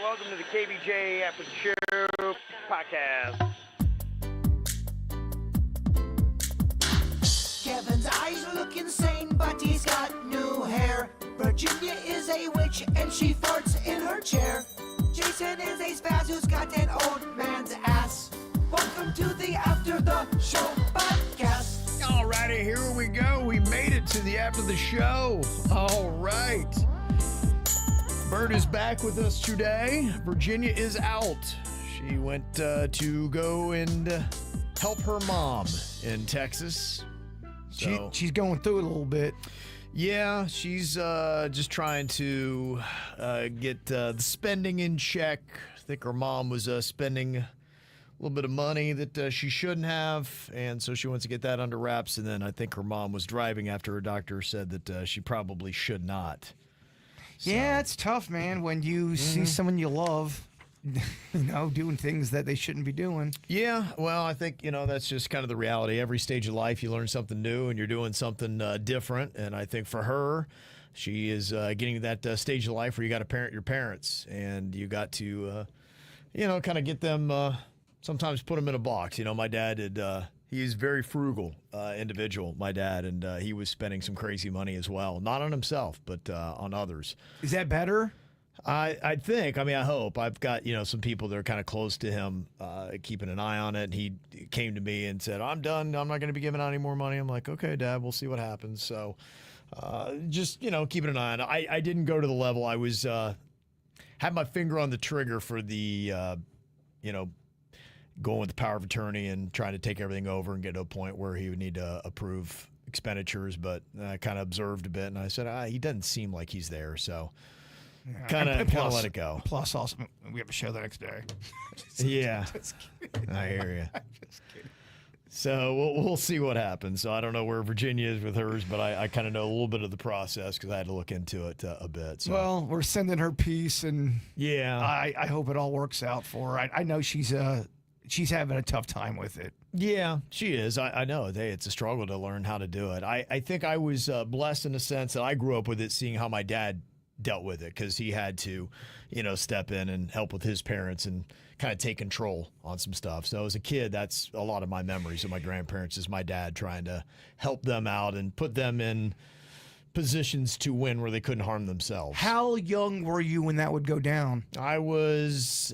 welcome to the KVJ After the Show podcast. Kevin's eyes look insane, but he's got new hair. Virginia is a witch, and she farts in her chair. Jason is a spaz who's got an old man's ass. Welcome to the After the Show podcast. Alrighty, here we go. We made it to the After the Show. All right. Bird is back with us today. Virginia is out. She went to go and help her mom in Texas. So, She's going through it a little bit. yeah, she's just trying to get the spending in check. I think her mom was spending a little bit of money that she shouldn't have, and so she wants to get that under wraps. And then I think her mom was driving after her doctor said that she probably should not. Yeah, it's tough, man, when you see someone you love, doing things that they shouldn't be doing. Yeah, well, I think, that's just kind of the reality. Every stage of life, you learn something new and you're doing something different. And I think for her, she is getting to that stage of life where you got to parent your parents and you got to, kind of get them, sometimes put them in a box. My dad did, he's very frugal individual, my dad, and he was spending some crazy money as well. Not on himself, but on others. Is that better? I think. I mean, I hope. I've got, some people that are kind of close to him keeping an eye on it. And he came to me and said, I'm done. I'm not going to be giving out any more money. I'm like, okay, Dad, we'll see what happens. So just, keeping an eye on it. I didn't go to the level. I was, had my finger on the trigger for the, going with the power of attorney and trying to take everything over and get to a point where he would need to approve expenditures. But I kind of observed a bit and I said, he doesn't seem like he's there. So kind of let it go. Plus, also, we have a show the next day. Yeah, I hear you. Just kidding. So we'll see what happens. So I don't know where Virginia is with hers, but I kind of know a little bit of the process because I had to look into it a bit. So. Well, we're sending her peace, and yeah, I hope it all works out for her. I know she's having a tough time with it. Yeah, she is. I know. It's a struggle to learn how to do it. I think I was blessed in the sense that I grew up with it, seeing how my dad dealt with it because he had to, step in and help with his parents and kind of take control on some stuff. So as a kid, that's a lot of my memories of my grandparents is my dad trying to help them out and put them in positions to win where they couldn't harm themselves. How young were you when that would go down? I was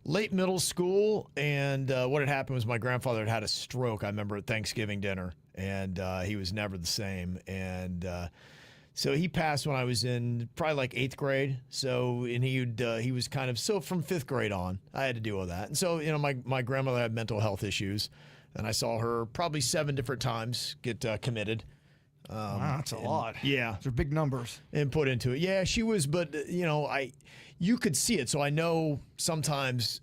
late middle school, and what had happened was my grandfather had had a stroke, I remember, at Thanksgiving dinner, and he was never the same. And so he passed when I was in probably like 8th grade. So, and he was kind of, so from 5th grade on, I had to deal with that. And so, my grandmother had mental health issues, and I saw her probably 7 different times get committed. Wow, that's a lot. Yeah. Those are big numbers. And put into it. Yeah, she was, but, you could see it. So I know sometimes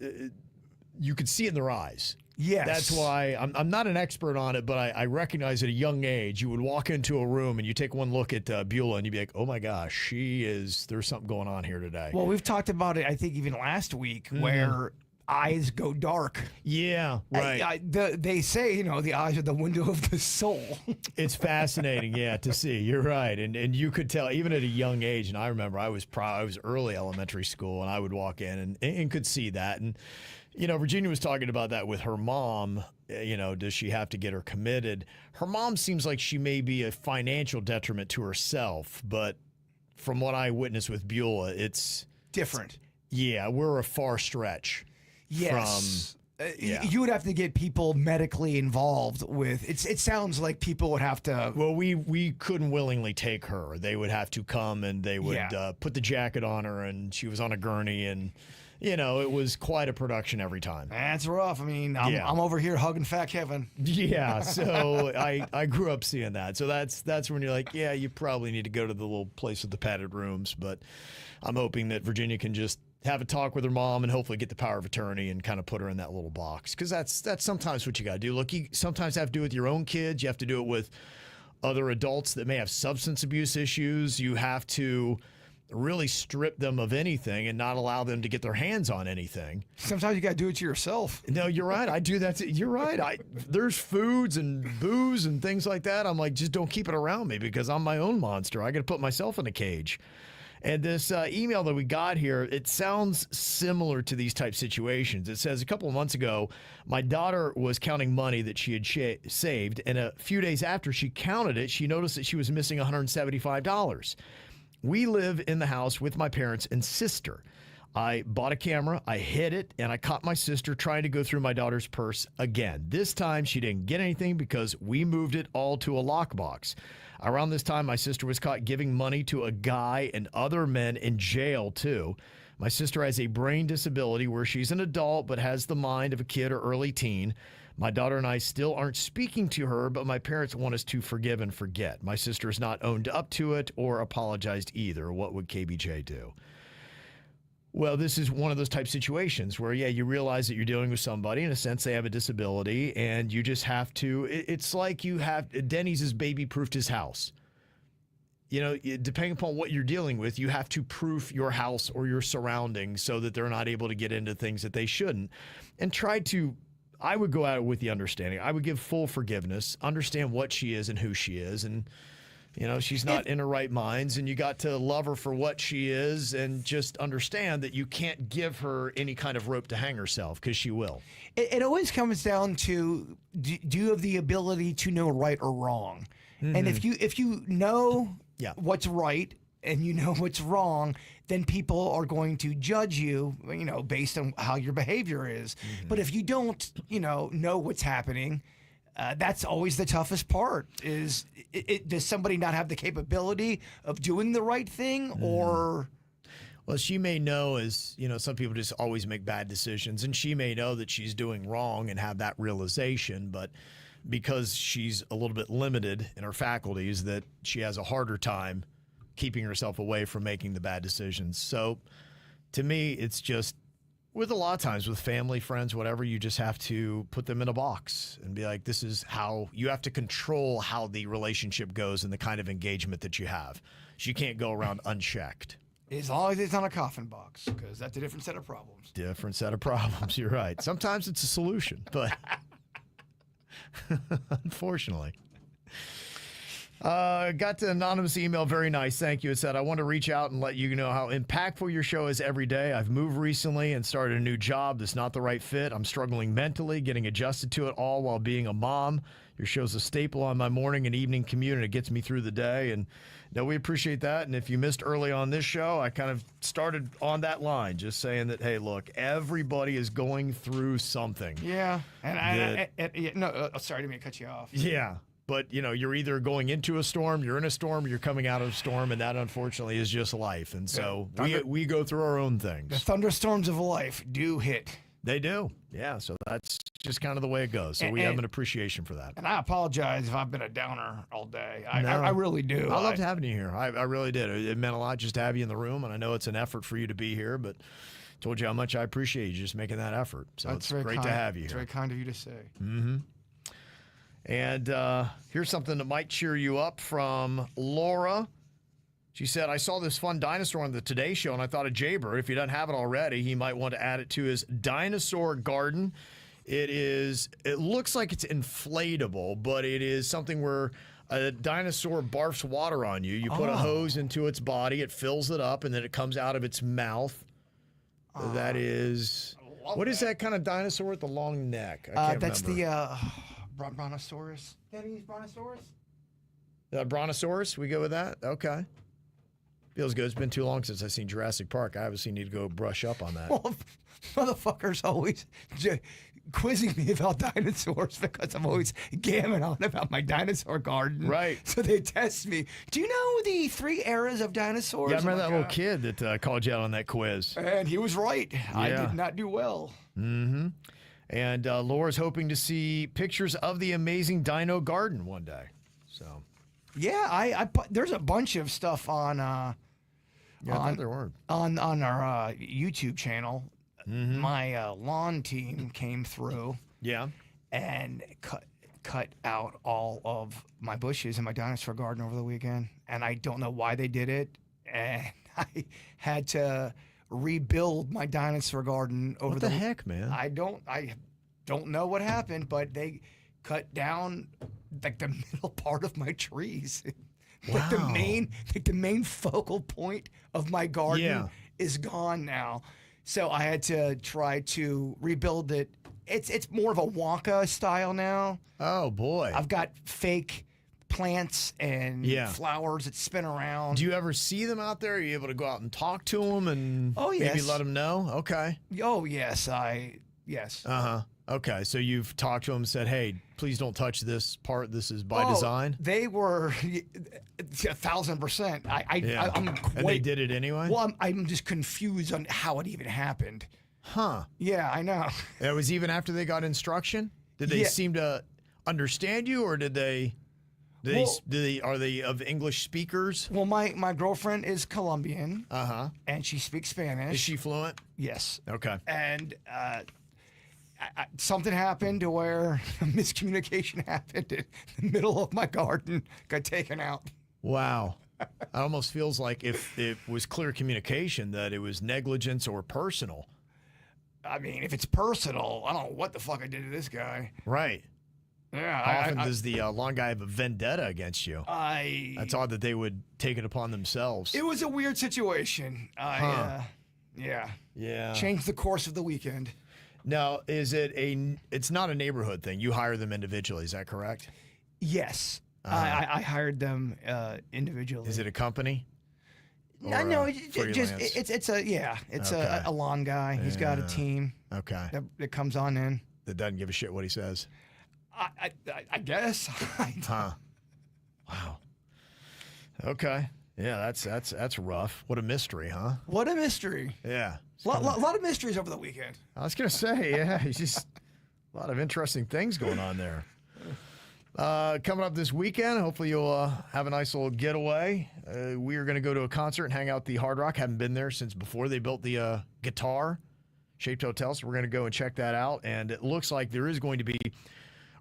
you could see it in their eyes. Yes. That's why I'm not an expert on it, but I recognize at a young age, you would walk into a room and you take one look at Beulah and you'd be like, oh my gosh, there's something going on here today. Well, we've talked about it, I think, even last week, where eyes go dark. Yeah, right. They say, the eyes are the window of the soul. It's fascinating, yeah, to see. You're right. And you could tell, even at a young age, and I remember I was early elementary school, and I would walk in and could see that. And, Virginia was talking about that with her mom. Does she have to get her committed? Her mom seems like she may be a financial detriment to herself, but from what I witnessed with Beulah, it's different. Yeah, we're a far stretch. Yes. Yeah. You would have to get people medically involved with it. It sounds like people would have to. Well, we couldn't willingly take her. They would have to come and they would put the jacket on her, and she was on a gurney, and it was quite a production every time. That's rough. I mean, I'm over here hugging Fat Kevin. Yeah. So I grew up seeing that. So that's when you're like, yeah, you probably need to go to the little place with the padded rooms. But I'm hoping that Virginia can just have a talk with her mom and hopefully get the power of attorney and kind of put her in that little box. Because that's sometimes what you got to do. Look, you sometimes have to do it with your own kids. You have to do it with other adults that may have substance abuse issues. You have to really strip them of anything and not allow them to get their hands on anything. Sometimes you got to do it to yourself. No, you're right. I do that. You're right. There's foods and booze and things like that. I'm like, just don't keep it around me because I'm my own monster. I got to put myself in a cage. And this email that we got here, it sounds similar to these type situations. It says, a couple of months ago, my daughter was counting money that she had saved, and a few days after she counted it, she noticed that she was missing $175. We live in the house with my parents and sister. I bought a camera, I hid it, and I caught my sister trying to go through my daughter's purse again. This time, she didn't get anything because we moved it all to a lockbox. Around this time, my sister was caught giving money to a guy and other men in jail, too. My sister has a brain disability where she's an adult but has the mind of a kid or early teen. My daughter and I still aren't speaking to her, but my parents want us to forgive and forget. My sister has not owned up to it or apologized either. What would KBJ do? Well, this is one of those type situations where, yeah, you realize that you're dealing with somebody. In a sense, they have a disability, and you just have to, it's like you have, Denny's has baby-proofed his house. You know, depending upon what you're dealing with, you have to proof your house or your surroundings so that they're not able to get into things that they shouldn't. And try to, I would go out with the understanding. I would give full forgiveness, understand what she is and who she is, and you know, she's not in her right minds, and you got to love her for what she is and just understand that you can't give her any kind of rope to hang herself, because she will. It always comes down to, do you have the ability to know right or wrong? Mm-hmm. And if you know what's right and you know what's wrong, then people are going to judge you, you know, based on how your behavior is. Mm-hmm. But if you don't, you know what's happening, that's always the toughest part. Is does somebody not have the capability of doing the right thing, or? Well, she may know, as you know, some people just always make bad decisions, and she may know that she's doing wrong and have that realization, but because she's a little bit limited in her faculties, that she has a harder time keeping herself away from making the bad decisions. So to me, it's just, with a lot of times with family, friends, whatever, you just have to put them in a box and be like, this is how you have to control how the relationship goes and the kind of engagement that you have. So you can't go around unchecked. As long as it's on a coffin box, because that's a different set of problems. Different set of problems. You're right. Sometimes it's a solution, but unfortunately. Got the anonymous email. Very nice. Thank you. It said, I want to reach out and let you know how impactful your show is every day. I've moved recently and started a new job that's not the right fit. I'm struggling mentally, getting adjusted to it all while being a mom. Your show's a staple on my morning and evening commute, and it gets me through the day. And no, we appreciate that. And if you missed early on this show, I kind of started on that line, just saying that, hey, look, everybody is going through something. Yeah. And sorry, I didn't mean to cut you off. Yeah. But, you know, you're either going into a storm, you're in a storm, or you're coming out of a storm, and that, unfortunately, is just life. And so we go through our own things. The thunderstorms of life do hit. They do. Yeah, so that's just kind of the way it goes. So we have an appreciation for that. And I apologize if I've been a downer all day. I really do. I loved having you here. I really did. It meant a lot just to have you in the room, and I know it's an effort for you to be here, but told you how much I appreciate you just making that effort. So that's it's great to have you here. It's very kind of you to say. Mm-hmm. And here's something that might cheer you up from Laura. She said, I saw this fun dinosaur on the Today Show, and I thought of Jaybird. If he doesn't have it already, he might want to add it to his dinosaur garden. It looks like it's inflatable, but it is something where a dinosaur barfs water on you. You put a hose into its body, it fills it up, and then it comes out of its mouth. That is, what is that kind of dinosaur with the long neck? I can't that's remember. The Brontosaurus. Denny's Brontosaurus? Brontosaurus? We go with that? Okay. Feels good. It's been too long since I've seen Jurassic Park. I obviously need to go brush up on that. Well, motherfuckers always quizzing me about dinosaurs because I'm always gamming on about my dinosaur garden. Right. So they test me. Do you know the 3 eras of dinosaurs? Yeah, I remember that little kid that called you out on that quiz. And he was right. Yeah. I did not do well. Mm-hmm. And Laura's hoping to see pictures of the amazing dino garden one day. So, yeah, there's a bunch of stuff on I thought there were on our YouTube channel. Mm-hmm. My lawn team came through, and cut out all of my bushes in my dinosaur garden over the weekend, and I don't know why they did it, and I had to rebuild my dinosaur garden over what the heck, man? I don't know what happened, but they cut down like the middle part of my trees. Like the main focal point of my garden is gone now. So I had to try to rebuild it. It's more of a Wonka style now. Oh boy. I've got fake plants and flowers that spin around. Do you ever see them out there? Are you able to go out and talk to them and maybe let them know? Okay. Oh, yes. Yes. Uh-huh. Okay. So you've talked to them and said, hey, please don't touch this part. This is by design. They were 1,000%. And they did it anyway? Well, I'm just confused on how it even happened. Huh. Yeah, I know. It was even after they got instruction? Did they seem to understand you, or did they... are they of English speakers? Well, my girlfriend is Colombian. Uh-huh. And she speaks Spanish. Is she fluent? Yes. Okay. And something happened to where a miscommunication happened in the middle of my garden, got taken out. Wow. It almost feels like if it was clear communication that it was negligence or personal. I mean, if it's personal, I don't know what the fuck I did to this guy. Right. Yeah. How often does the long guy have a vendetta against you? That's odd that they would take it upon themselves. It was a weird situation. Yeah. Changed the course of the weekend. Now, it's not a neighborhood thing. You hire them individually, is that correct? Yes. I hired them individually. Is it a company? No, it's a lawn guy. He's got a team. Okay. That comes on in. That doesn't give a shit what he says. I guess. Huh. Wow. Okay. Yeah, that's rough. What a mystery, huh? What a mystery. Yeah. A lot of mysteries over the weekend. I was gonna say, it's just a lot of interesting things going on there. Coming up this weekend, hopefully you'll have a nice little getaway. We are going to go to a concert and hang out at the Hard Rock. Haven't been there since before they built the guitar-shaped hotel, so we're going to go and check that out. And it looks like there is going to be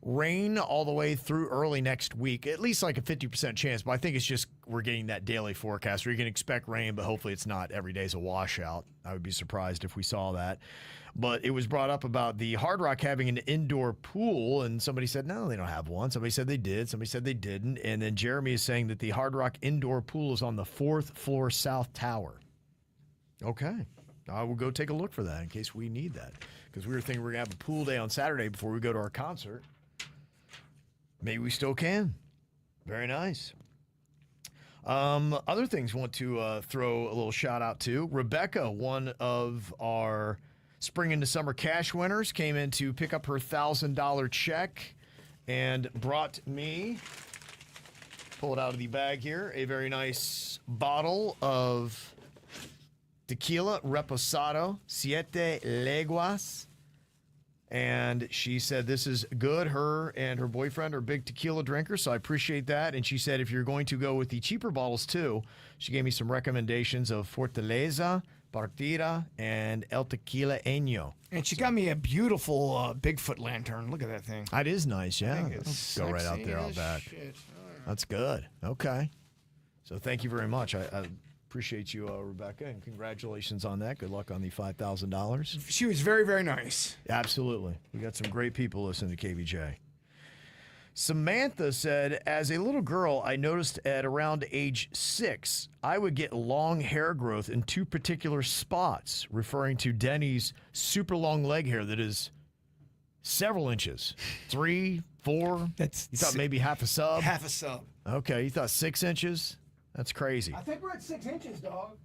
rain all the way through early next week, at least like a 50% chance. But I think it's just we're getting that daily forecast where you can expect rain, but hopefully it's not every day's a washout. I would be surprised if we saw that. But it was brought up about the Hard Rock having an indoor pool, and somebody said, no, they don't have one. Somebody said they did. Somebody said they didn't. And then Jeremy is saying that the Hard Rock indoor pool is on the 4th floor South Tower. Okay. I will go take a look for that in case we need that. Because we were thinking we're going to have a pool day on Saturday before we go to our concert. Maybe we still can. Very nice. Other things I want to throw a little shout out to. Rebecca, one of our spring into summer cash winners, came in to pick up her $1,000 check and brought me, pull it out of the bag here, a very nice bottle of tequila reposado, Siete Leguas. And she said this is good. Her and her boyfriend are big tequila drinkers, so I appreciate that. And she said if you're going to go with the cheaper bottles too, she gave me some recommendations of Fortaleza, Partida, and El Tequila Año. And she got me a beautiful Bigfoot lantern. Look at that thing. That is nice, yeah. It's go right out there, I'll bet. That's good. Okay. So thank you very much. I appreciate you, Rebecca, and congratulations on that. Good luck on the $5,000. She was very, very nice. Absolutely. We got some great people listening to KVJ. Samantha said, as a little girl, I noticed at around age 6, I would get long hair growth in 2 particular spots, referring to Denny's super long leg hair that is several inches. 3, 4. You thought maybe half a sub? Half a sub. Okay. You thought 6 inches? That's crazy. I think we're at 6 inches, dog.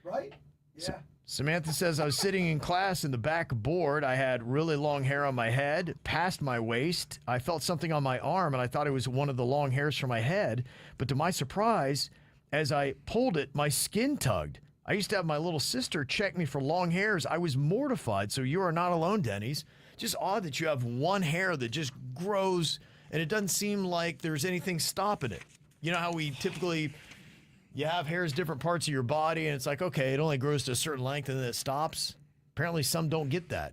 Right? Yeah. Samantha says, I was sitting in class in the back board. I had really long hair on my head, past my waist. I felt something on my arm, and I thought it was one of the long hairs from my head. But to my surprise, as I pulled it, my skin tugged. I used to have my little sister check me for long hairs. I was mortified. So you are not alone, Denny's. Just odd that you have one hair that just grows, and it doesn't seem like there's anything stopping it. You know how we typically... You have hairs different parts of your body, and it's like, okay, it only grows to a certain length, and then it stops. Apparently, some don't get that.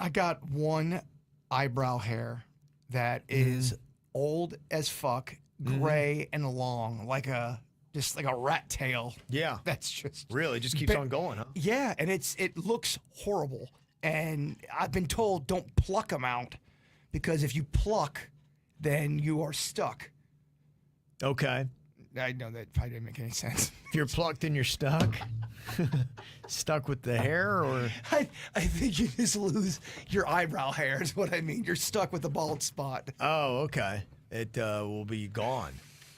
I got one eyebrow hair that is old as fuck, gray and long, just like a rat tail. Yeah. That's just... Really? It just keeps on going, huh? Yeah, and it looks horrible. And I've been told don't pluck them out, because if you pluck, then you are stuck. Okay. I know that probably didn't make any sense. If you're plucked and you're stuck, stuck with the hair, or I think you just lose your eyebrow hair is what I mean. You're stuck with a bald spot. oh, okay, it will be gone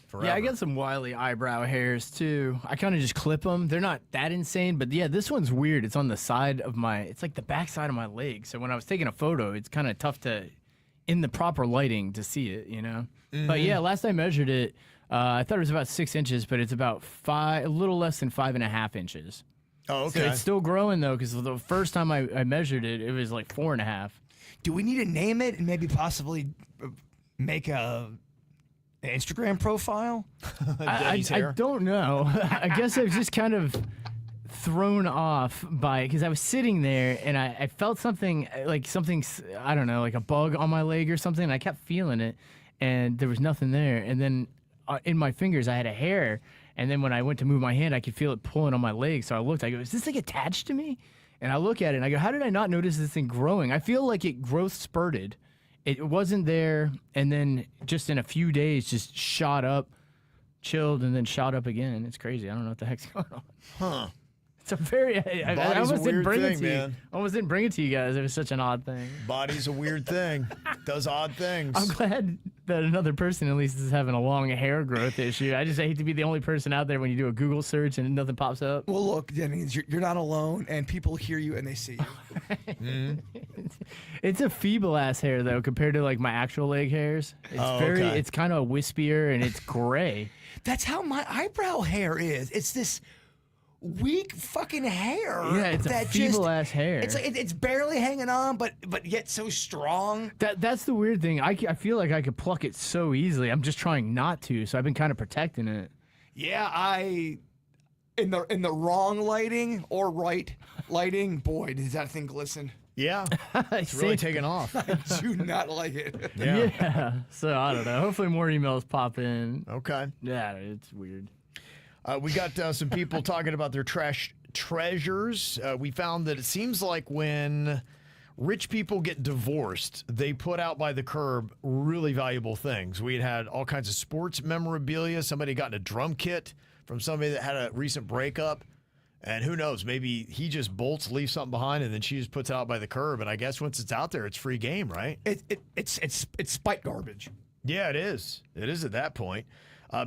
forever. Yeah, I got some wily eyebrow hairs too. I kind of just clip them. They're not that insane, but yeah, this one's weird. It's on the side of it's like the back side of my leg. So when I was taking a photo, it's kind of tough in the proper lighting to see it, you know? But yeah, last I measured it, I thought it was about 6 inches, but it's about a little less than 5.5 inches. Oh, okay. So it's still growing though, because the first time I measured it, it was like 4.5. Do we need to name it and maybe possibly make an Instagram profile? I don't know. I guess I was just kind of thrown off by it because I was sitting there and I felt something, I don't know, like a bug on my leg or something. And I kept feeling it and there was nothing there. And then in my fingers, I had a hair. And then when I went to move my hand, I could feel it pulling on my leg. So I looked, I go, is this thing attached to me? And I look at it and I go, how did I not notice this thing growing? I feel like it growth spurted. It wasn't there. And then just in a few days, just shot up, chilled, and then shot up again. It's crazy. I don't know what the heck's going on. Huh. It's a very, I Body's almost a didn't weird bring it thing, to you. man. Almost didn't bring it to you guys. It was such an odd thing. Body's a weird thing. Does odd things. I'm glad that another person at least is having a long hair growth issue. I just hate to be the only person out there when you do a Google search and nothing pops up. Well, look, Denny, you're not alone, and people hear you and they see you. It's a feeble ass hair though compared to like my actual leg hairs. It's okay. It's kind of wispier and it's gray. That's how my eyebrow hair is. It's this weak fucking hair. Yeah, it's a feeble ass hair. It's barely hanging on, but yet so strong. That's the weird thing. I feel like I could pluck it so easily. I'm just trying not to, so I've been kind of protecting it. Yeah, in the wrong lighting or right lighting, boy, does that thing glisten. Yeah. It's really taking off. I do not like it. Yeah. So I don't know. Hopefully more emails pop in. Okay. Yeah, it's weird. We got some people talking about their trash treasures. We found that it seems like when rich people get divorced, they put out by the curb really valuable things. We had all kinds of sports memorabilia. Somebody got a drum kit from somebody that had a recent breakup. And who knows, maybe he just bolts, leaves something behind, and then she just puts it out by the curb. And I guess once it's out there, it's free game, right? It's spite garbage. Yeah, it is. It is at that point.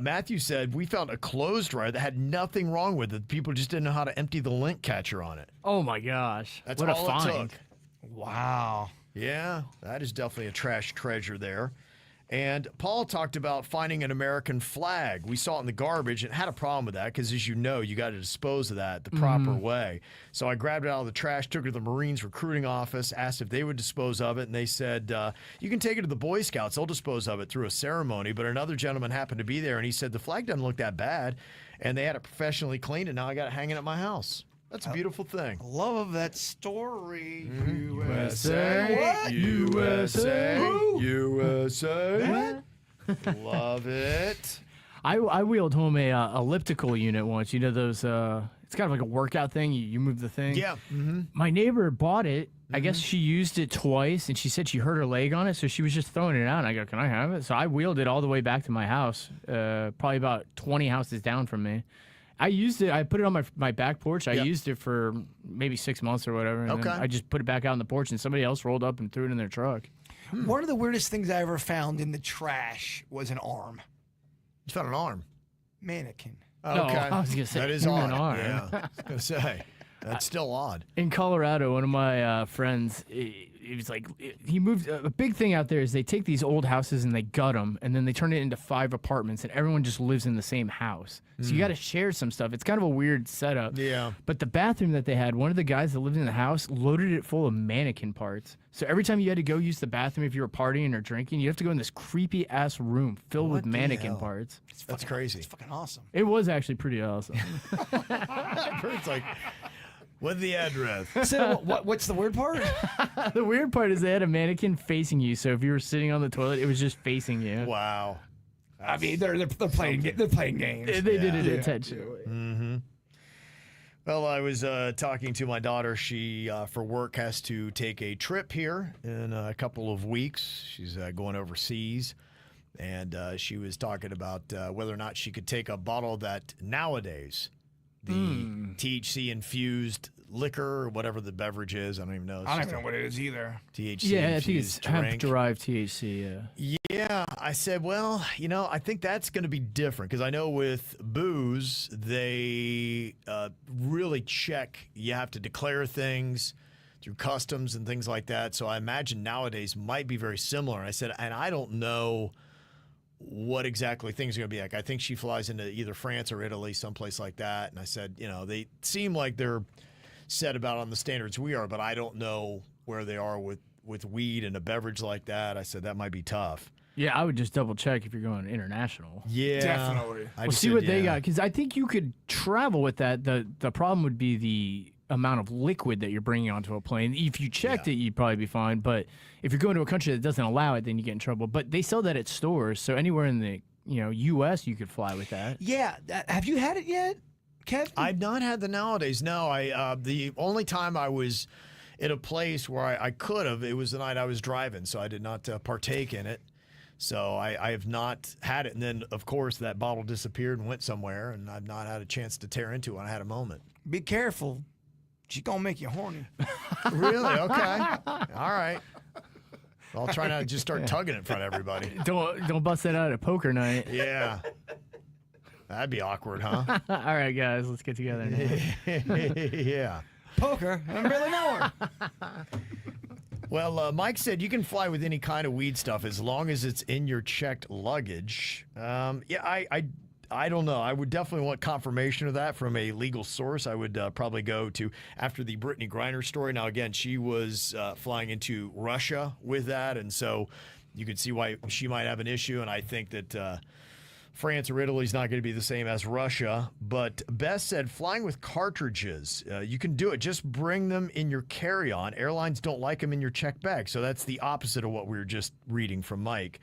Matthew said, we found a clothes dryer that had nothing wrong with it. People just didn't know how to empty the lint catcher on it. Oh, my gosh. That's what all a it find. took. Wow. Yeah, that is definitely a trash treasure there. And Paul talked about finding an American flag. We saw it in the garbage and had a problem with that because, as you know, you got to dispose of that the proper way. So I grabbed it out of the trash, took it to the Marines recruiting office, asked if they would dispose of it, and they said, you can take it to the Boy Scouts. They'll dispose of it through a ceremony. But another gentleman happened to be there, and he said, the flag doesn't look that bad. And they had it professionally cleaned, and now I got it hanging at my house. That's a beautiful thing. Love that story. USA, What? USA, Woo! USA. Love it. I wheeled home a elliptical unit once. You know those, it's kind of like a workout thing. You move the thing. Yeah. Mm-hmm. My neighbor bought it. I guess she used it twice, and she said she hurt her leg on it, so she was just throwing it out. And I go, can I have it? So I wheeled it all the way back to my house, probably about 20 houses down from me. I used it. I put it on my back porch. I used it for maybe 6 months or whatever. And then I just put it back out on the porch, and somebody else rolled up and threw it in their truck. One of the weirdest things I ever found in the trash was an arm. You found an arm. Mannequin. Okay. No, I was gonna say that is human odd. arm. Yeah. I was gonna say that's still odd. In Colorado, one of my friends, he was like, he moved. A big thing out there is they take these old houses and they gut them, and then they turn it into 5 apartments, and everyone just lives in the same house. So you got to share some stuff. It's kind of a weird setup. Yeah. But the bathroom that they had, one of the guys that lived in the house loaded it full of mannequin parts. So every time you had to go use the bathroom if you were partying or drinking, you have to go in this creepy ass room filled with mannequin parts. That's crazy. It's fucking awesome. It was actually pretty awesome. It's like, what's the address? So what's the weird part? The weird part is they had a mannequin facing you, so if you were sitting on the toilet, it was just facing you. Wow. I mean, they're playing games. They did it intentionally. Mm-hmm. Well, I was talking to my daughter. She, for work, has to take a trip here in a couple of weeks. She's going overseas. And she was talking about whether or not she could take a bottle that nowadays, the THC-infused liquor or whatever the beverage is. I don't even know. I don't even know what it is either. THC. Yeah, I think it's hemp-derived THC. Yeah, I said, well, I think that's going to be different because I know with booze, they really check. You have to declare things through customs and things like that. So I imagine nowadays might be very similar. And I said, and I don't know what exactly things are going to be like. I think she flies into either France or Italy, someplace like that. And I said, they seem like they're set about on the standards we are, but I don't know where they are with weed and a beverage like that. I said that might be tough. Yeah, I would just double check if you're going international. Yeah, definitely. We'll see what they got, because I think you could travel with that. The problem would be the amount of liquid that you're bringing onto a plane. If you checked it, you'd probably be fine. But if you're going to a country that doesn't allow it, then you get in trouble. But they sell that at stores, so anywhere in the U.S. you could fly with that. Yeah, have you had it yet, Kev? I've not had the nowadays. No, the only time I was in a place where I could have, it was the night I was driving, so I did not partake in it. So I have not had it. And then, of course, that bottle disappeared and went somewhere, and I've not had a chance to tear into it when I had a moment. Be careful. She's going to make you horny. Really? Okay. All right. I'll try not to just start tugging in front of everybody. Don't bust that out at poker night. Yeah. That'd be awkward, huh? All right, guys, let's get together now. Yeah. Poker? I don't really know her. Well, Mike said you can fly with any kind of weed stuff as long as it's in your checked luggage. I don't know. I would definitely want confirmation of that from a legal source. I would probably go to after the Brittany Griner story. Now, again, she was flying into Russia with that, and so you could see why she might have an issue. And I think that France or Italy is not going to be the same as Russia. But Beth said flying with cartridges, you can do it. Just bring them in your carry-on. Airlines don't like them in your checked bag. So that's the opposite of what we were just reading from Mike.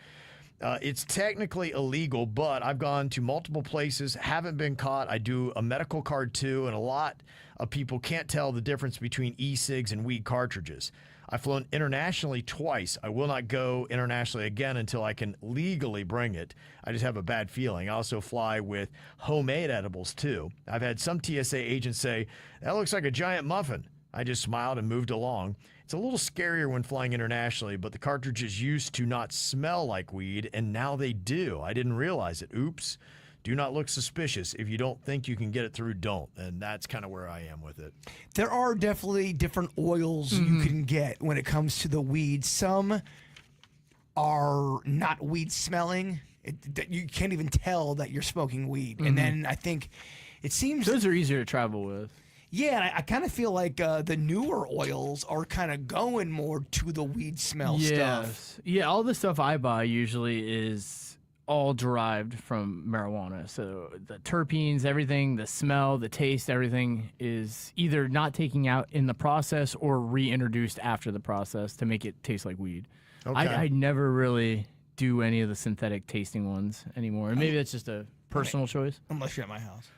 It's technically illegal, but I've gone to multiple places, haven't been caught. I do a medical card too, and a lot of people can't tell the difference between e-cigs and weed cartridges. I've flown internationally twice. I will not go internationally again until I can legally bring it. I just have a bad feeling. I also fly with homemade edibles too. I've had some TSA agents say, that looks like a giant muffin. I just smiled and moved along. It's a little scarier when flying internationally, but the cartridges used to not smell like weed, and now they do. I didn't realize it. Oops. Do not look suspicious. If you don't think you can get it through, don't. And that's kind of where I am with it. There are definitely different oils you can get when it comes to the weed. Some are not weed smelling. You can't even tell that you're smoking weed. And then I think it seems... Those are easier to travel with. Yeah, I kind of feel like the newer oils are kind of going more to the weed smell stuff. Yeah, all the stuff I buy usually is all derived from marijuana. So the terpenes, everything, the smell, the taste, everything is either not taking out in the process or reintroduced after the process to make it taste like weed. Okay. I never really do any of the synthetic tasting ones anymore. And maybe that's just a personal choice. Unless you're at my house.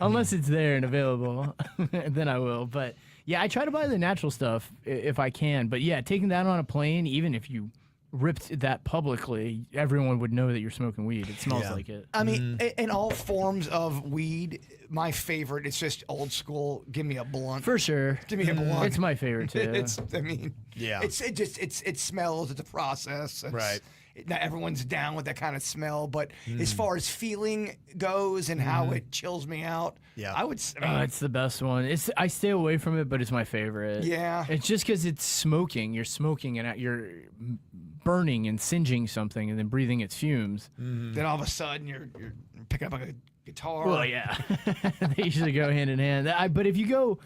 Unless it's there and available, then I will. But yeah, I try to buy the natural stuff if I can. But yeah, taking that on a plane, even if you ripped that publicly, everyone would know that you're smoking weed. It smells like it. I mean, in all forms of weed, my favorite is just old school. Give me a blunt. For sure. Give me a blunt. It's my favorite too. It smells. It's a process. Right. Not everyone's down with that kind of smell, but as far as feeling goes and how it chills me out, I would. It's the best one. I stay away from it, but it's my favorite. Yeah, it's just because it's smoking. You're smoking and you're burning and singeing something, and then breathing its fumes. Then all of a sudden you're picking up a guitar. Well, yeah, they usually go hand in hand. But if you go.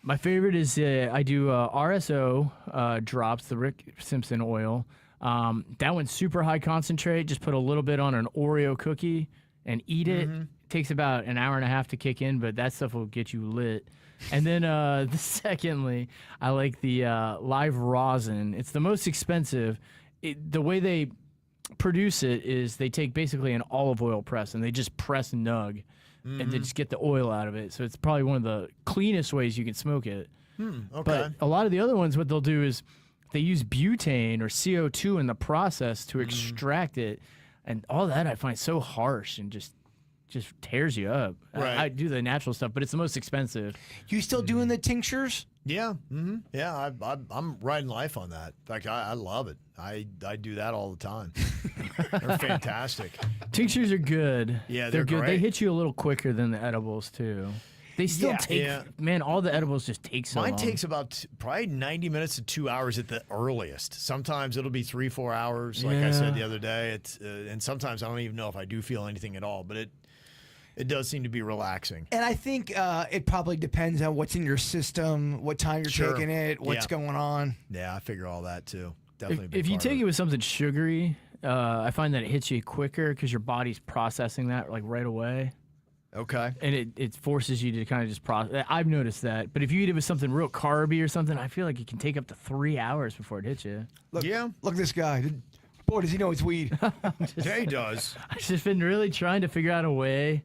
My favorite is I do RSO drops, the Rick Simpson oil. That one's super high concentrate. Just put a little bit on an Oreo cookie and eat it. Takes about an hour and a half to kick in, but that stuff will get you lit. And then secondly, I like the live rosin. It's the most expensive. The way they produce it is they take basically an olive oil press and they just press nug and they just get the oil out of it. So it's probably one of the cleanest ways you can smoke it. Okay. But a lot of the other ones, what they'll do is they use butane or CO2 in the process to extract it. And all that I find so harsh and just tears you up. Right. I do the natural stuff, but it's the most expensive. You still doing the tinctures? Yeah, yeah. I'm riding life on that. In fact, I love it. I do that all the time. They're fantastic. Tinctures are good. Yeah, they're good. great. They hit you a little quicker than the edibles too. They still take. Yeah. Man, all the edibles just take so long. Mine takes about probably 90 minutes to 2 hours at the earliest. Sometimes it'll be 3-4 hours, like I said the other day. It's and sometimes I don't even know if I do feel anything at all. But it does seem to be relaxing. And I think it probably depends on what's in your system, what time you're taking it, what's going on. Yeah, I figure all that too. Definitely. If you take it with something sugary, I find that it hits you quicker because your body's processing that like right away. Okay. And it forces you to kind of just process. I've noticed that. But if you eat it with something real carby or something, I feel like it can take up to 3 hours before it hits you. Look at this guy. Boy, does he know it's weed. Yeah, he does. I've just been really trying to figure out a way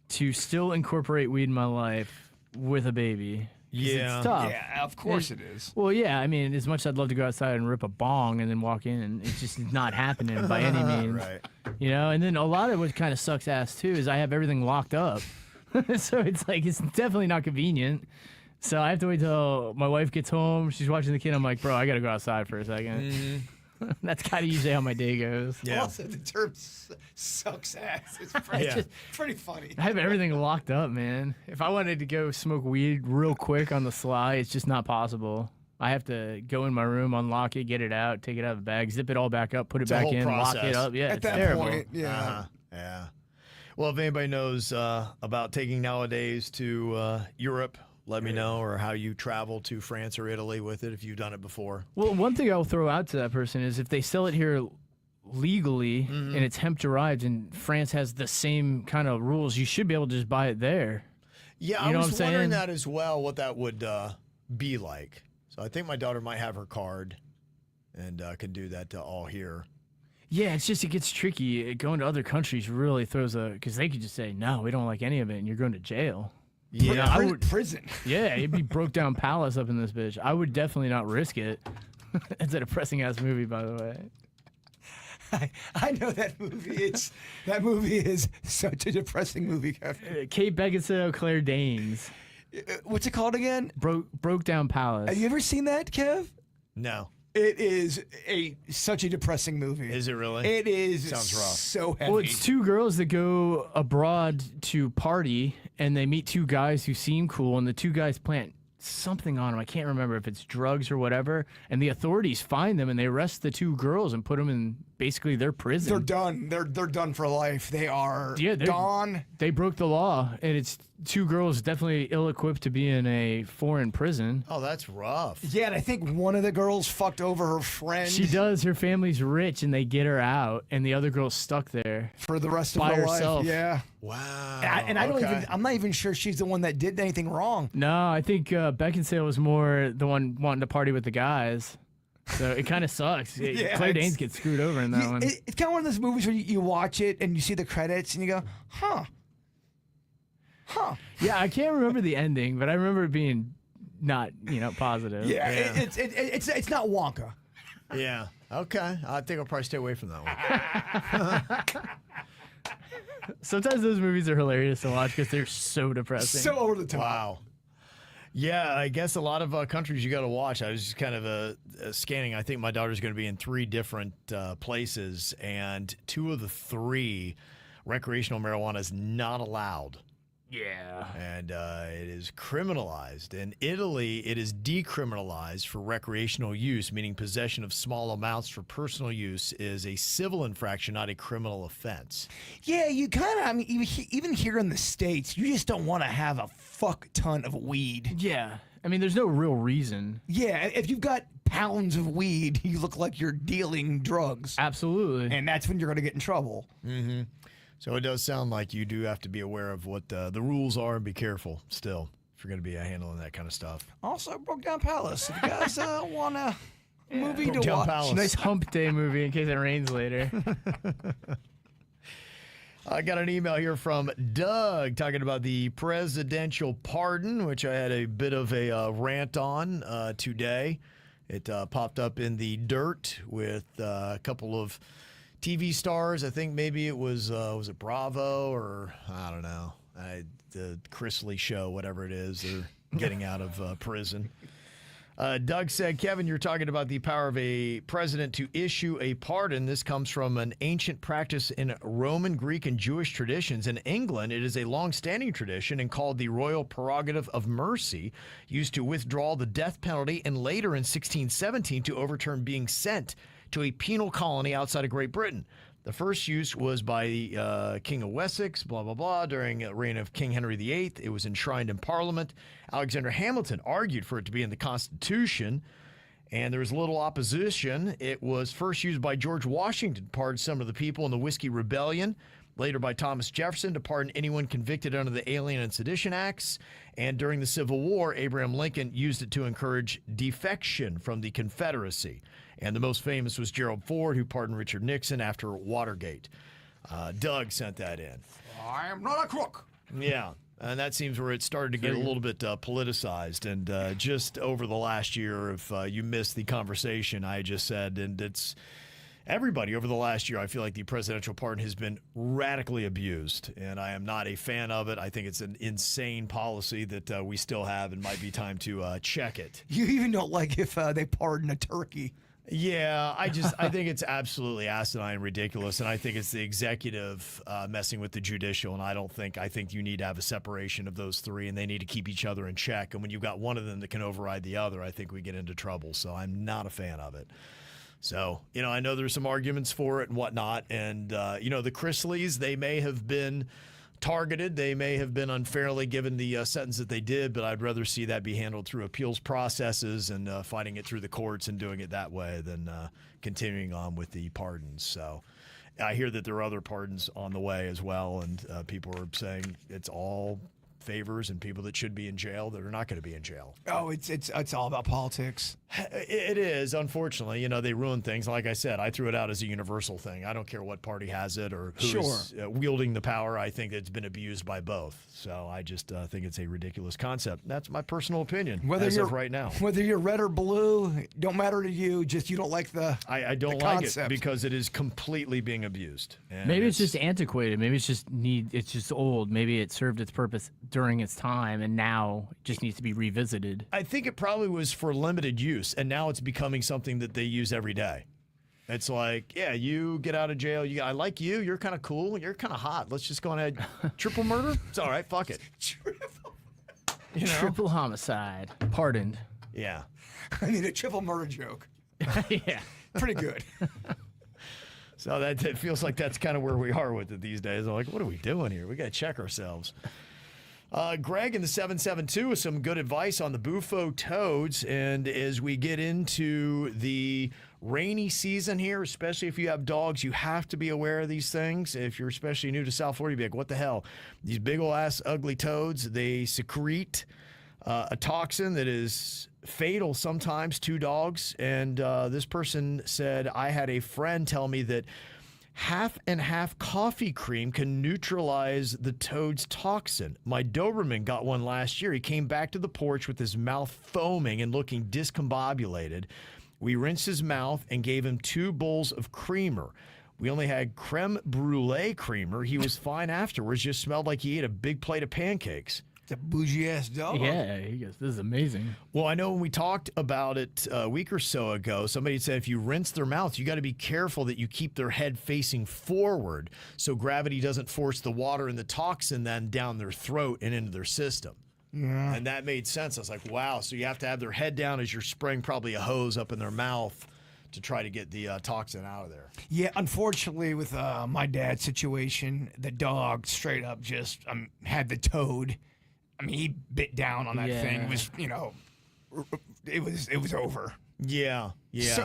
to still incorporate weed in my life with a baby. Yeah. It's tough. Yeah, of course it is. Well, yeah, I mean, as much as I'd love to go outside and rip a bong and then walk in, and it's just not happening by any means. Right. You know, and then a lot of what kind of sucks ass too is I have everything locked up. So it's like, it's definitely not convenient. So I have to wait till my wife gets home. She's watching the kid. I'm like, bro, I got to go outside for a second. That's kind of usually how my day goes. Yeah. Also, the term sucks ass. It's pretty, pretty funny. I have everything locked up, man. If I wanted to go smoke weed real quick on the sly, it's just not possible. I have to go in my room, unlock it, get it out, take it out of the bag, zip it all back up, put it back in, lock it up. Yeah, At it's that terrible. point, yeah. Yeah. Well, if anybody knows about taking nowadays to Europe, let me know, or how you travel to France or Italy with it if you've done it before. Well, one thing I'll throw out to that person is if they sell it here legally and it's hemp derived and France has the same kind of rules, you should be able to just buy it there. Yeah, You know I what was I'm wondering saying? that as well, what that would be like. So I think my daughter might have her card and can do that all here. Yeah, it's just, it gets tricky. Going to other countries really throws because they could just say, no, we don't like any of it, and you're going to jail. Yeah, I would, Prison. yeah, it'd be broke down palace up in this bitch. I would definitely not risk it. It's a depressing ass movie, by the way. I know that movie. That movie is such a depressing movie, Kevin. Kate Beckinsale, Claire Danes. What's it called again? Broke down palace. Have you ever seen that, Kev? No. It is such a depressing movie. Is it really? It is. Sounds rough. So heavy. Well, it's two girls that go abroad to party, and they meet two guys who seem cool, and the two guys plant something on them. I can't remember if it's drugs or whatever, and the authorities find them, and they arrest the two girls and put them in basically their prison. They're done. They're done for life. They are gone. They broke the law, and it's two girls definitely ill-equipped to be in a foreign prison. Oh, that's rough. Yeah, and I think one of the girls fucked over her friend. She does. Her family's rich, and they get her out, and the other girl's stuck there for the rest of by her herself. life. Yeah. Wow. And I don't even. I'm not even sure she's the one that did anything wrong. No, I think Beckinsale was more the one wanting to party with the guys. So it kind of sucks. Yeah, Claire Danes gets screwed over in that one. It's kind of one of those movies where you watch it and you see the credits and you go, huh. Yeah, I can't remember the ending, but I remember it being not, positive. Yeah, it's not Wonka. Yeah. Okay. I think I'll probably stay away from that one. Sometimes those movies are hilarious to watch because they're so depressing. So over the top. Wow. Yeah, I guess a lot of countries you got to watch. I was just kind of scanning. I think my daughter's going to be in 3 different places, and 2 of the 3, recreational marijuana is not allowed. Yeah. And it is criminalized. In Italy, it is decriminalized for recreational use, meaning possession of small amounts for personal use is a civil infraction, not a criminal offense. Yeah, you kind of, I mean, even here in the States, you just don't want to have a fuck ton of weed. Yeah. I mean, there's no real reason. Yeah, if you've got pounds of weed, you look like you're dealing drugs. Absolutely. And that's when you're going to get in trouble. Mm-hmm. So it does sound like you do have to be aware of what the rules are and be careful still if you're going to be handling that kind of stuff. Also, Broke Down Palace. If you guys want a movie to watch. Palace. Nice hump day movie in case it rains later. I got an email here from Doug talking about the presidential pardon, which I had a bit of a rant on today. It popped up in the dirt with a couple of TV stars. I think maybe it was it Bravo or I don't know, the Chrisley show, whatever it is. They're getting out of prison. Doug said, Kevin, you're talking about the power of a president to issue a pardon. This comes from an ancient practice in Roman, Greek, and Jewish traditions. In England, it is a long-standing tradition and called the royal prerogative of mercy, used to withdraw the death penalty and later in 1617 to overturn being sent to a penal colony outside of Great Britain. The first use was by the King of Wessex, blah, blah, blah, during the reign of King Henry VIII. It was enshrined in Parliament. Alexander Hamilton argued for it to be in the Constitution, and there was little opposition. It was first used by George Washington to pardon some of the people in the Whiskey Rebellion, later by Thomas Jefferson to pardon anyone convicted under the Alien and Sedition Acts, and during the Civil War, Abraham Lincoln used it to encourage defection from the Confederacy. And the most famous was Gerald Ford, who pardoned Richard Nixon after Watergate. Doug sent that in. I am not a crook. Yeah, and that seems where it started to get a little bit politicized. And just over the last year, if you missed the conversation I just said, and it's everybody over the last year, I feel like the presidential pardon has been radically abused, and I am not a fan of it. I think it's an insane policy that we still have, and might be time to check it. You even don't like if they pardon a turkey. Yeah, I think it's absolutely asinine and ridiculous, and I think it's the executive messing with the judicial, and I think you need to have a separation of those three, and they need to keep each other in check, and when you've got one of them that can override the other, I think we get into trouble, so I'm not a fan of it. So, I know there's some arguments for it and whatnot, and, the Chrisleys, they may have been targeted. They may have been unfairly given the sentence that they did, but I'd rather see that be handled through appeals processes and fighting it through the courts and doing it that way than continuing on with the pardons. So I hear that there are other pardons on the way as well, and people are saying it's all favors and people that should be in jail that are not going to be in jail. Oh, it's all about politics. It is, unfortunately. They ruin things. Like I said, I threw it out as a universal thing. I don't care what party has it or who's wielding the power. I think it's been abused by both. So I just think it's a ridiculous concept. That's my personal opinion as of right now. Whether you're red or blue, don't matter to you. Just you don't like the I don't the like concept. it because it is completely being abused. And maybe it's just antiquated. Maybe it's just old. Maybe it served its purpose during its time, and now it just needs to be revisited. I think it probably was for limited use, and now it's becoming something that they use every day. It's like, yeah, you get out of jail. I like you. You're kind of cool. You're kind of hot. Let's just go ahead. Triple murder? It's all right. Fuck it. Triple homicide. Pardoned. Yeah. I need a triple murder joke. Yeah. Pretty good. So that feels like that's kind of where we are with it these days. I'm like, what are we doing here? We got to check ourselves. Greg in the 772 with some good advice on the Bufo toads. And as we get into the rainy season here, especially if you have dogs, you have to be aware of these things. If you're especially new to South Florida, you'd be like, what the hell? These big ol' ass ugly toads, they secrete a toxin that is fatal sometimes to dogs. And this person said, I had a friend tell me that half and half coffee cream can neutralize the toad's toxin. My Doberman got one last year. He came back to the porch with his mouth foaming and looking discombobulated. We rinsed his mouth and gave him 2 bowls of creamer. We only had creme brulee creamer. He was fine afterwards, just smelled like he ate a big plate of pancakes. It's a bougie-ass dog. Yeah, he goes, this is amazing. Well, I know when we talked about it a week or so ago, somebody said if you rinse their mouth, you got to be careful that you keep their head facing forward so gravity doesn't force the water and the toxin then down their throat and into their system. Yeah. And that made sense. I was like, wow, so you have to have their head down as you're spraying probably a hose up in their mouth to try to get the toxin out of there. Yeah, unfortunately, with my dad's situation, the dog straight up just had the toad. I mean, he bit down on that thing. It was, it was over. Yeah.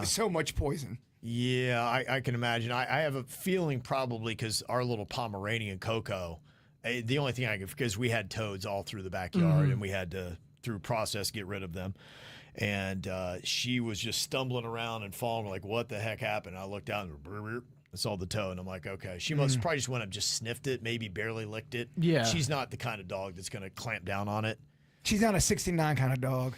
So much poison. Yeah, I can imagine. I have a feeling probably because our little Pomeranian Coco, the only thing because we had toads all through the backyard and we had to, through process, get rid of them. And she was just stumbling around and falling like, what the heck happened? And I looked down and I saw the toe, and I'm like, okay. She must probably just went up, just sniffed it, maybe barely licked it. Yeah. She's not the kind of dog that's going to clamp down on it. She's not a 69 kind of dog.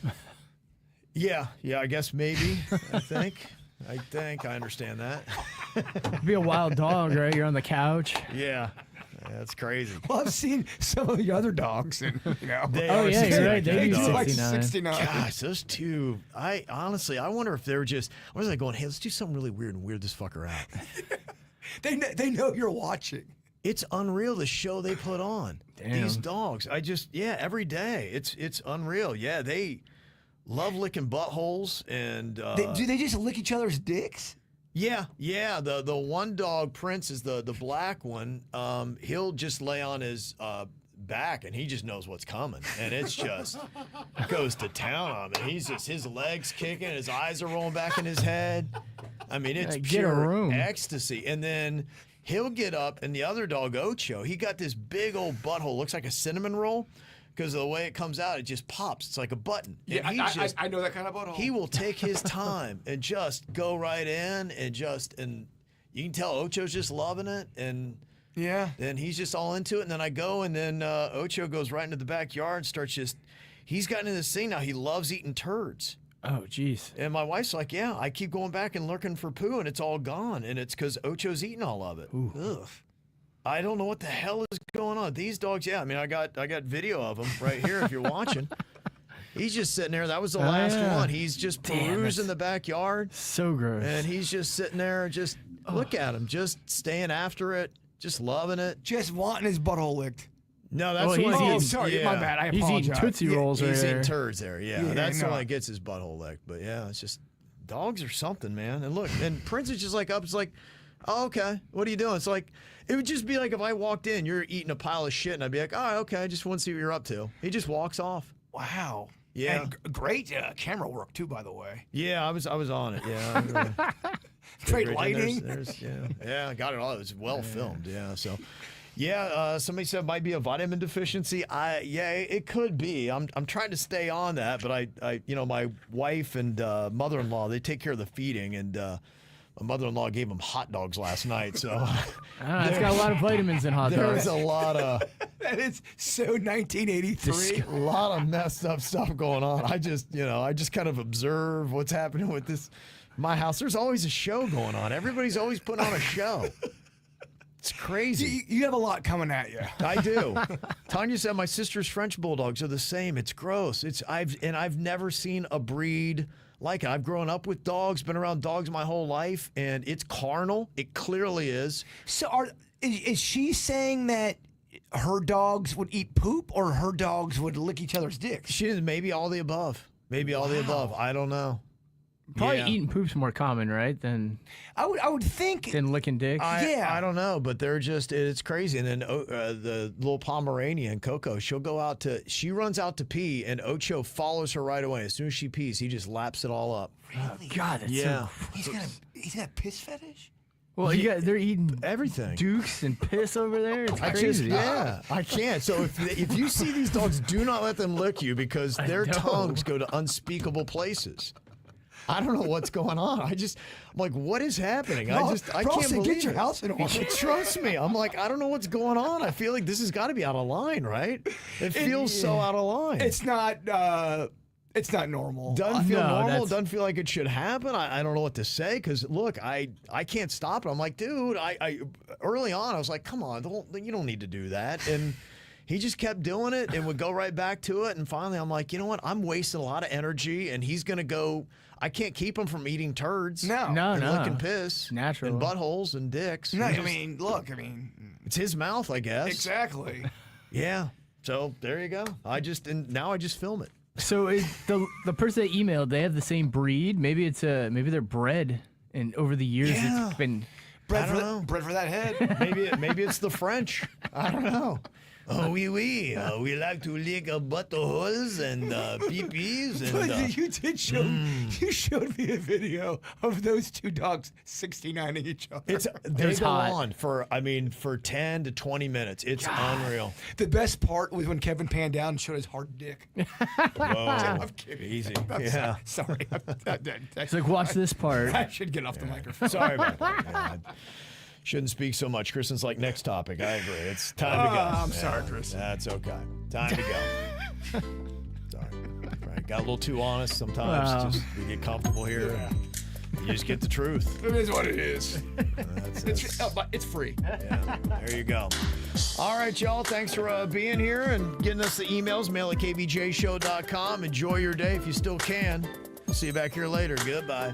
Yeah, I guess maybe, I think. I think I understand that. Be a wild dog, right? You're on the couch. Yeah. That's crazy. Well, I've seen some of the other dogs, and They Oh are yeah, you're right. They do dogs. like 69. 69. Gosh, those two. I honestly, I wonder if they're just. I was like going, hey, let's do something really weird and weird this fucker out. They know you're watching. It's unreal the show they put on. Damn. These dogs. Every day. It's unreal. Yeah, they love licking buttholes and. Do they just lick each other's dicks? Yeah. The one dog, Prince, is the black one. He'll just lay on his back and he just knows what's coming, and it's just goes to town on him. He's just his legs kicking, his eyes are rolling back in his head. I mean, it's Get a pure room. ecstasy. And then he'll get up, and the other dog, Ocho, he got this big old butthole, looks like a cinnamon roll. Because of the way it comes out, it just pops. It's like a button. Yeah, I know that kind of butthole. He will take his time and just go right in and you can tell Ocho's just loving it, and then he's just all into it. And then I go, and then Ocho goes right into the backyard and starts he's gotten into this thing now. He loves eating turds. Oh, jeez. And my wife's like, yeah, I keep going back and looking for poo, and it's all gone, and it's because Ocho's eating all of it. Ugh. I don't know what the hell is going on. These dogs, yeah. I mean, I got video of them right here if you're watching. He's just sitting there. That was the last one. He's just perusing the backyard. So gross. And he's just sitting there, just look at him, just staying after it, just loving it. Just wanting his butthole licked. No, that's he's what eating- he's sorry, my bad. I He's apologize. eating Tootsie Rolls right He's there. eating turds there. Yeah, Yeah, that's the no. one that gets his butthole licked. But yeah, it's just dogs are something, man. And look, and Prince is just like up. It's like, oh, okay, what are you doing? It's like, it would just be like if I walked in, you're eating a pile of shit, and I'd be like, oh, okay, I just want to see what you're up to. He just walks off. Wow. Yeah. And great camera work too, by the way. Yeah, I was on it. Yeah. Great lighting. Yeah, I got it all. It was well filmed. Yeah, so. Yeah, somebody said it might be a vitamin deficiency. It could be. I'm trying to stay on that, but I my wife and mother-in-law, they take care of the feeding, and my mother-in-law gave them hot dogs last night, so It's got a lot of vitamins in hot there's dogs. a lot of That is so 1983. a lot of messed up stuff going on. I just kind of observe what's happening with this my house. There's always a show going on. Everybody's always putting on a show. It's crazy. You have a lot coming at you. I do. Tanya said my sister's French bulldogs are the same. It's gross. I've never seen a breed like it. I've grown up with dogs, been around dogs my whole life, and it's carnal. It clearly is. So is she saying that her dogs would eat poop or her dogs would lick each other's dicks? She is maybe all the above. Maybe all the above. I don't know. Probably Yeah. eating poop's more common, right? Than I would think. licking dicks. I don't know, but they're just, it's crazy. And then the little Pomeranian, Coco, she runs out to pee, and Ocho follows her right away. As soon as she pees, he just laps it all up. Really? God, that's so. He's got a piss fetish. Well, they're eating Everything. dukes and piss over there. It's I crazy. I can't. So if you see these dogs, do not let them lick you, because their know. tongues go to unspeakable places. I don't know what's going on. I'm like, what is happening? I can't Carlson, believe get your it. house in order. Trust me. I'm like, I don't know what's going on. I feel like this has got to be out of line, right? It feels so out of line. It's not. It's not normal. Doesn't feel No, normal. that's- Doesn't feel like it should happen. I don't know what to say, because look, I can't stop it. I'm like, dude, I early on I was like, come on, you don't need to do that. And he just kept doing it and would go right back to it. And finally, I'm like, you know what? I'm wasting a lot of energy, and he's gonna go. I can't keep him from eating turds. No. And licking piss. Natural. And buttholes and dicks. No, He I just- mean, look, it's his mouth, I guess. exactly. Yeah. So there you go. Now I just film it. So is the person that emailed, they have the same breed? Maybe maybe they're bred, and over the years Yeah. it's been. I don't know. Bread for that head. Maybe it's the French. I don't know. Oh, oui. We like to lick buttholes and pee-pees. But And, you did show. You showed me a video of those two dogs 69ing each other. they was go hot. on for 10 to 20 minutes. It's unreal. The best part was when Kevin panned down and showed his hard dick. Whoa. I'm kidding. Easy. I'm Yeah. Sorry. It's like, watch this part. I should get off the microphone. Sorry about that. Yeah, I shouldn't speak so much. Kristen's like, next topic. I agree. It's time to go. I'm sorry, Kristen. That's okay. Time to go. Sorry. Right. Got a little too honest sometimes. Wow. Just we get comfortable here. You just get the truth. It is what it is. But it's free. Yeah, there you go. All right, y'all. Thanks for being here and getting us the emails. Mail at kvjshow.com. Enjoy your day if you still can. We'll see you back here later. Goodbye.